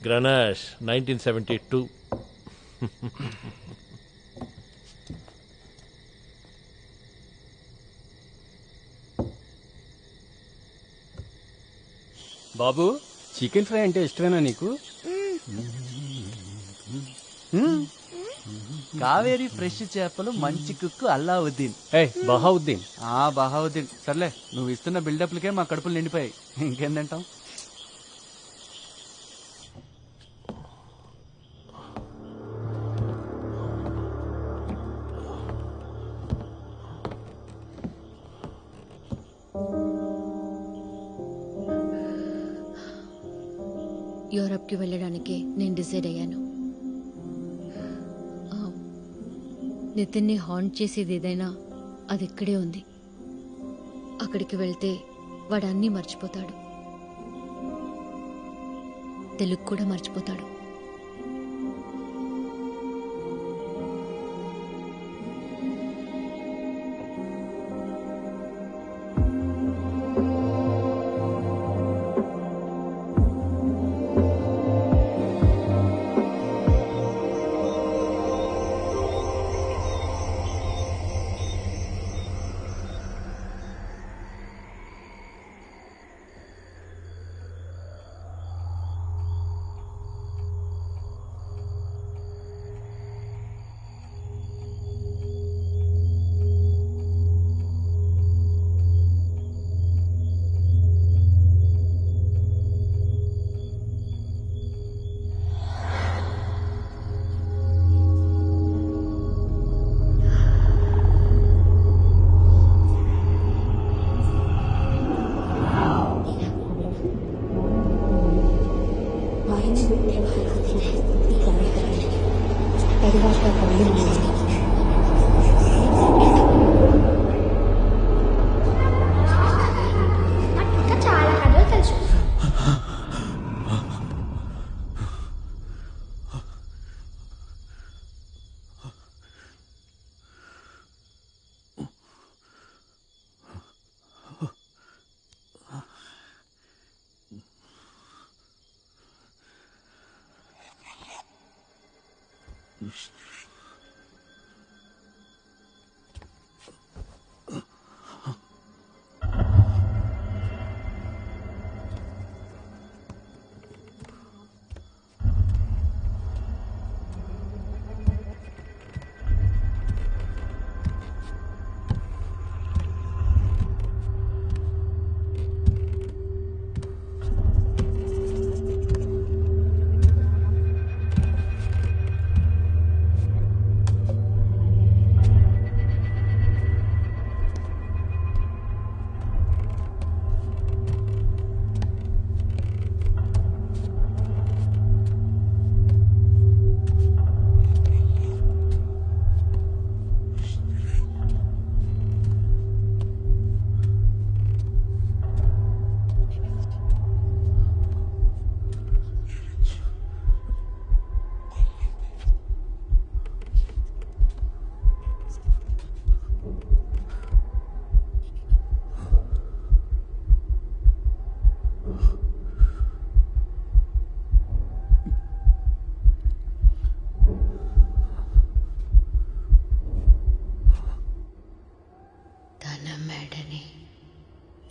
గ్రనాష్ 1972. బాబు chicken fry అంటే ఇష్టమేనా నీకు? కావేరీ ఫ్రెష్ చేపలు మంచి కుక్కు అల్లావుద్దీన్. బహావుద్దీన్. బహావుద్దీన్ సర్లే, నువ్వు ఇస్తున్న బిల్డప్లకే మా కడుపులు నిండిపోయాయి, ఇంకేం తింటాం? యూరప్కి వెళ్ళడానికి నేను డిసైడ్ అయ్యాను. నితిన్ని హాంట్ చేసేది ఏదైనా అది ఇక్కడే ఉంది. అక్కడికి వెళ్తే వాడు అన్నీ మర్చిపోతాడు, తెలుగు కూడా మర్చిపోతాడు.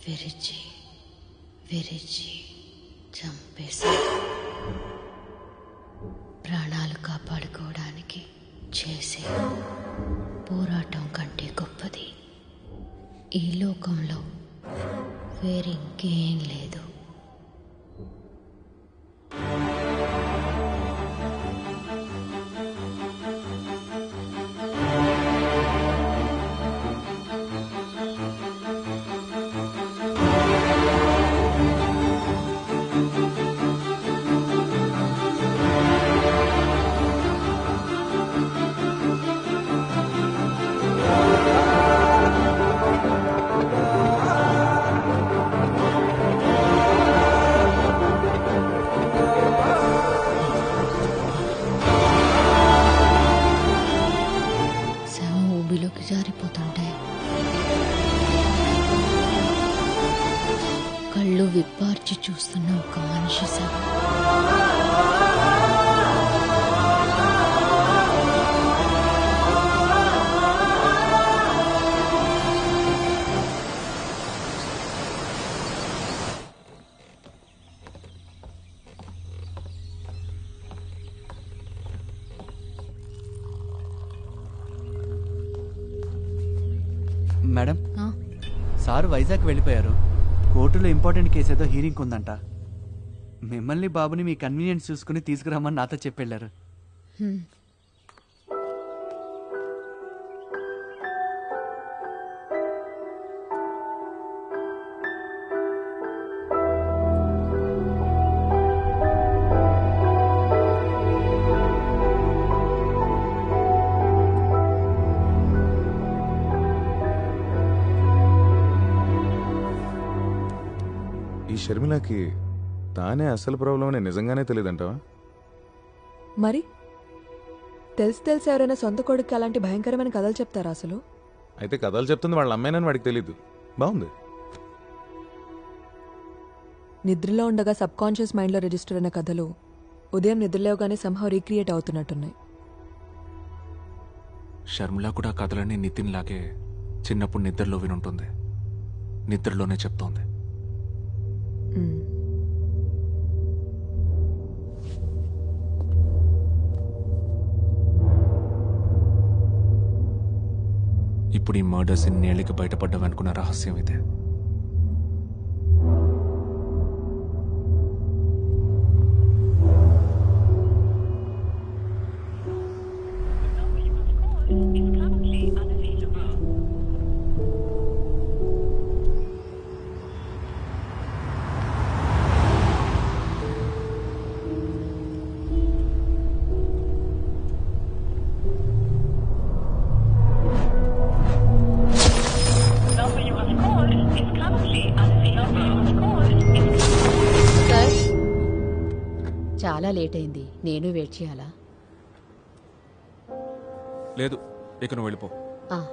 విరిచి విరిచి చంపేసి ప్రాణాలు కాపాడుకోవడానికి చేసే పోరాటం కంటే గొప్పది ఈ లోకంలో వేరింకేం లేదు. కళ్ళు విప్పార్చి చూస్తున్న ఒక మనిషి శవం. మేడం, ఆ? సార్ వైజాగ్ వెళ్ళిపోయారు. కోర్టులో ఇంపార్టెంట్ కేసు ఏదో హీరింగ్ ఉందంట. మిమ్మల్ని బాబుని మీ కన్వీనియన్స్ చూసుకుని తీసుకురామని నాతో చెప్పెళ్ళారు. హ్మ్. ఈ షర్మిలకి తానే అసలు ప్రాబ్లం అని నిజంగానే తెలియదంటావా? మరి తెలిసి ఎవరైనా సొంత కొడుకు అలాంటి భయంకరమైన కథలు చెప్తారా అసలు? అయితే కథలు చెప్తుంది వాళ్ళ అమ్మాయినని వాడికి తెలీదు. బాగుంది. నిద్రలో ఉండగా సబ్ కాన్షియస్ మైండ్లో రిజిస్టర్ అయిన కథలు ఉదయం నిద్రలేవగానే సంహౌ రీక్రియేట్ అవుతున్నట్టున్నాయి. షర్మిల కూడా కథలన్నీ నితిన్ లాగే చిన్నప్పుడు నిద్రలో వినుంటుంది. నిద్రలోనే చెప్తోంది. మ్మ్. ఇప్పుడు ఈ మర్డర్స్ ఇన్నేళ్ళకి బయటపడ్డావనుకున్న రహస్యం ఇదే. సార్, చాలా లేట్ అయింది. నేను వెయిట్ చేయాలా? లేదు, ఇక నువ్వు వెళ్ళిపో. ఆ.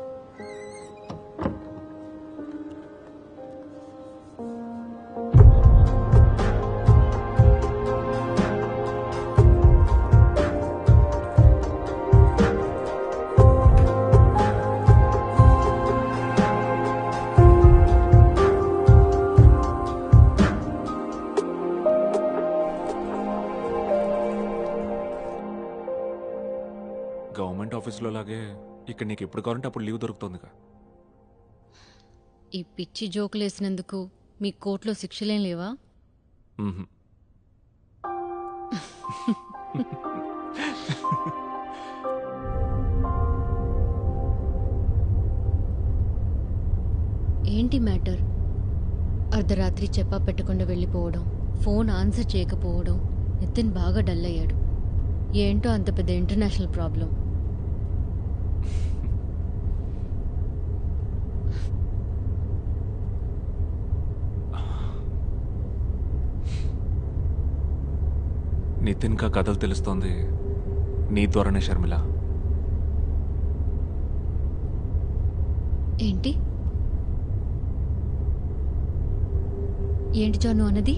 గవర్నమెంట్ ఆఫీస్లో లాగే ఇక్కడ నీకు ఎప్పుడు కావాలంటే అప్పుడు లీవ్ దొరుకుతుందిగా. ఈ పిచ్చి జోకులు వేసినందుకు మీ కోర్టులో శిక్షలేం లేవా? మ్మ్హ్. ఏంటి మ్యాటర్? అర్ధరాత్రి చెప్పా పెట్టకుండా వెళ్ళిపోవడం, ఫోన్ ఆన్సర్ చేయకపోవడం. నితిన్ బాగా డల్ అయ్యాడు. ఏంటో అంత పెద్ద ఇంటర్నేషనల్ ప్రాబ్లం. నితిన్ కా కథలు తెలుస్తోంది నీ ద్వారానే షర్మిల. ఏంటి ఏంటి జాను అన్నది?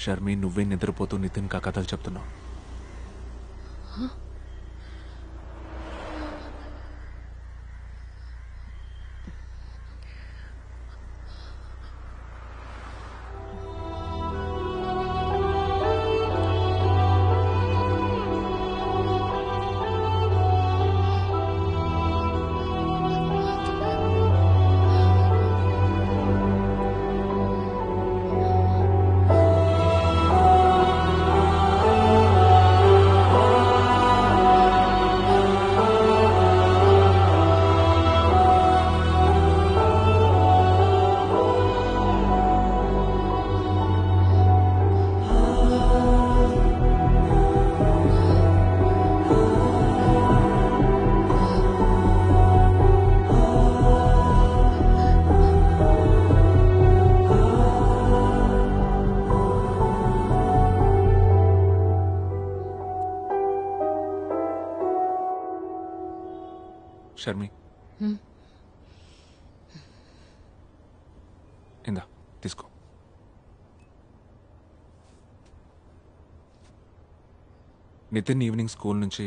షర్మి, నువ్వే నిద్రపోతూ నితిన్ కా కథలు చెప్తున్నావు. షర్మి హ్మ్. ఇందా తీసుకో. నితిన్ ఈవినింగ్ స్కూల్ నుంచి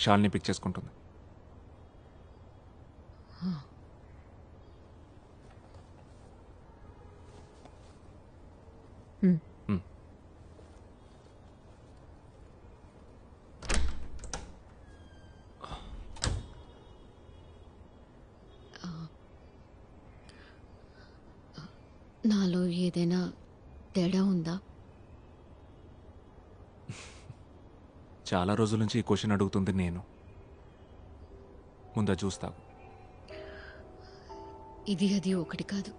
షాల్ని పిక్ చేసుకుంటుంది. నాలో ఏదైనా తేడా ఉందా? చాలా రోజుల నుంచి ఈ క్వశ్చన్ అడుగుతుంది నేను. ముందా చూస్తావు. ఇది అది ఒకటి కాదు.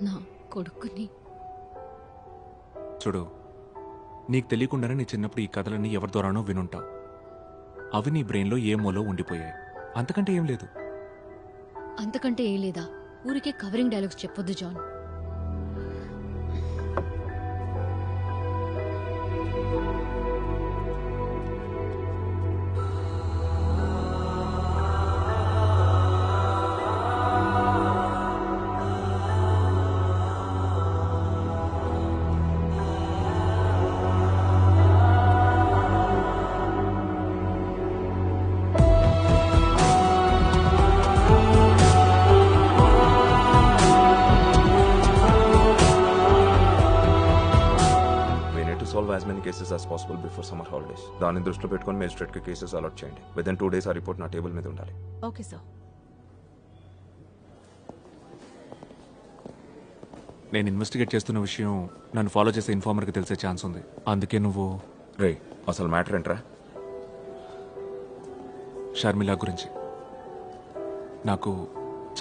నా కొడుకుని చూడు, నీకు తెలియకుండానే నీ చిన్నప్పుడు ఈ కథలన్నీ ఎవరి ద్వారానో వినుంటావు. అవి నీ బ్రెయిన్లో ఏ మూలో ఉండిపోయాయి. అంతకంటే ఏం లేదు. అంతకంటే ఏం లేదా? ఊరికే కవరింగ్ డైలాగ్స్ చెప్పొద్దు John. Solve as many cases as possible before summer holidays. దాన్ని దృష్టిలో పెట్టుకుని మేజిస్ట్రేట్ కి కేసెస్ అలాట్ చేయండి. విదిన్ 2 days ఆ రిపోర్ట్ నా టేబుల్ మీద ఉండాలి. Okay sir. నేను ఇన్వెస్టిగేట్ చేస్తున్న విషయం నన్ను ఫాలో చేసే ఇన్ఫార్మర్కి తెలిసే ఛాన్స్ ఉంది. అందుకే నువ్వు రే, అసలు మ్యాటర్ ఏంట్రా? షర్మిల గురించి. నాకు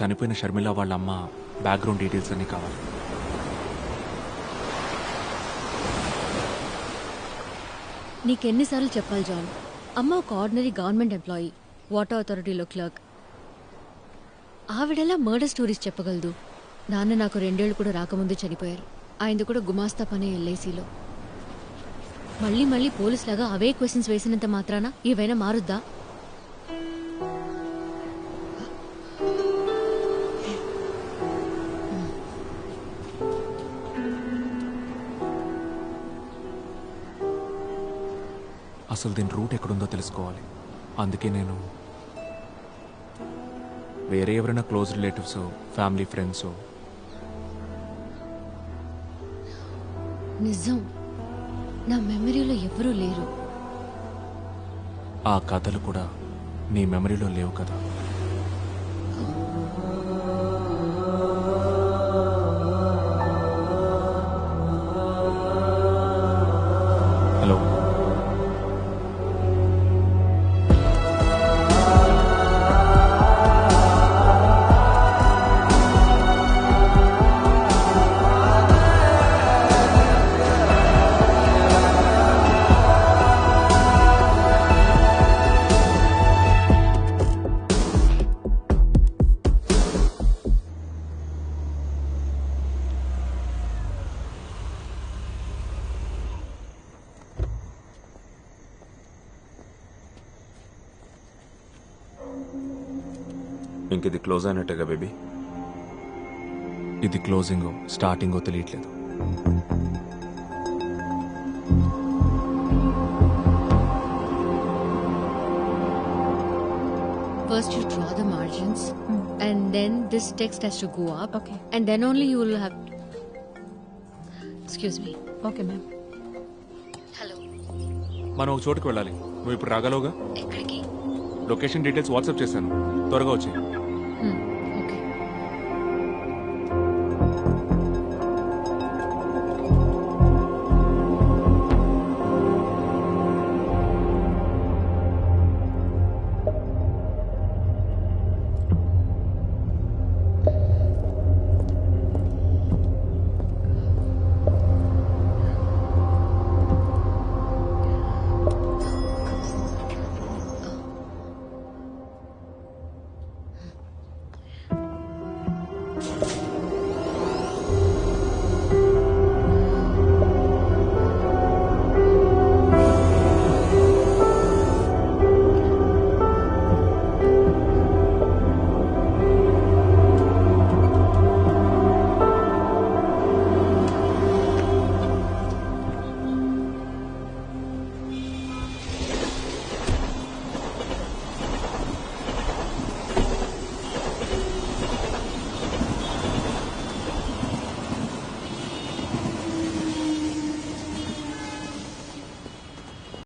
చనిపోయిన షర్మిల వాళ్ళ అమ్మ బ్యాక్గ్రౌండ్ డీటెయిల్స్ అన్నీ కావాలి. నీకెన్నిసార్లు చెప్పాలి జాన్? అమ్మ ఒక ఆర్డినరీ గవర్నమెంట్ ఎంప్లాయీ, వాటర్ అథారిటీలో క్లర్క్. ఆవిడెలా మర్డర్ స్టోరీస్ చెప్పగలదు? నాన్న నాకు 2 ఏళ్ళు కూడా రాకముందే చనిపోయారు. ఆయనది కూడా గుమాస్తా పనే ఎల్ఐసిలో. మళ్ళీ మళ్ళీ పోలీసులాగా అవే క్వశ్చన్స్ వేసినంత మాత్రాన ఏవైనా మారుద్దా? అసలు దీని రూట్ ఎక్కడుందో తెలుసుకోవాలి. అందుకే నేను వేరే ఎవరైనా క్లోజ్ రిలేటివ్స్, ఫ్యామిలీ ఫ్రెండ్స్. నిజం, నా మెమరీలో ఎవరూ లేరు. ఆ కథలు కూడా నీ మెమరీలో లేవు కదా. హలో, ఇంక ఇది క్లోజ్ అయినట్టేగా బేబీ? ఇది క్లోజింగో స్టార్టింగో తెలియట్లేదు. First you draw the margins and then this text has to go up. Okay. And then only you will have... Excuse me. Okay ma'am. Hello. మనం ఒక చోటుకు వెళ్ళాలి. నువ్వు ఇప్పుడు రాగలవుగా? ఎక్కడికి? లొకేషన్ డీటెయిల్స్ వాట్సాప్ చేశాను. త్వరగా వచ్చి